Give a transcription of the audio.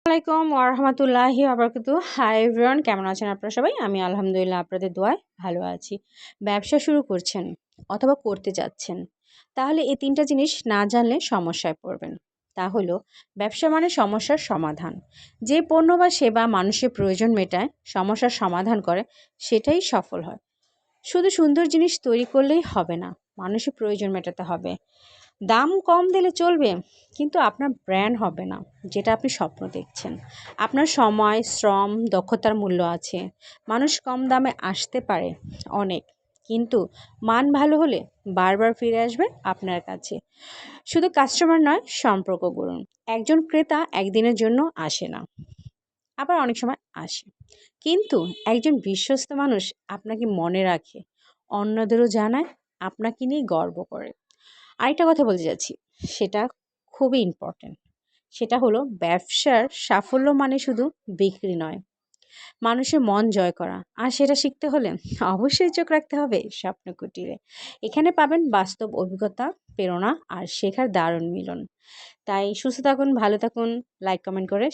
আসসালামাইকুম ওরহামাতুল্লাহি ওয়াবারাকাতু। Hi everyone, কেমন আছেন আপনারা সবাই? আমি আলহামদুলিল্লাহ আপনাদের দোয়ায় ভালো আছি। ব্যবসা শুরু করছেন অথবা করতে যাচ্ছেন, তাহলে এই ৩টা জিনিস না জানলে সমস্যায় পড়বেন। তা হলো, ব্যবসা মানে সমস্যার সমাধান। যে পণ্য বা সেবা মানুষের প্রয়োজন মেটায়, সমস্যার সমাধান করে, সেটাই সফল হয়। শুধু সুন্দর জিনিস তৈরি করলেই হবে না, মানুষের প্রয়োজন মেটাতে হবে। দাম কম দিলে চলবে, কিন্তু আপনার ব্র্যান্ড হবে না, যেটা আপনি স্বপ্ন দেখছেন। আপনার সময়, শ্রম, দক্ষতার মূল্য আছে। মানুষ কম দামে আসতে পারে অনেক, কিন্তু মান ভালো হলে বারবার ফিরে আসবে আপনার কাছে। শুধু কাস্টমার নয়, সম্পর্ক গড়ুন। একজন ক্রেতা একদিনের জন্য আসে না, আবার অনেক সময় আসে, কিন্তু একজন বিশ্বস্ত মানুষ আপনাকে মনে রাখে, অন্যদেরও জানায়, আপনাকে নিয়ে গর্ব করে। আরেকটা কথা বলতে যাচ্ছি, সেটা খুবই ইম্পর্ট্যান্ট। সেটা হলো, ব্যবসার সাফল্য মানে শুধু বিক্রি নয়, মানুষের মন জয় করা। আর সেটা শিখতে হলে অবশ্যই চোখ রাখতে হবে স্বপ্ন কুটিরে। এখানে পাবেন বাস্তব অভিজ্ঞতা, প্রেরণা আর শেখার দারুণ মিলন। তাই সুস্থ থাকুন, ভালো থাকুন, লাইক কমেন্ট করে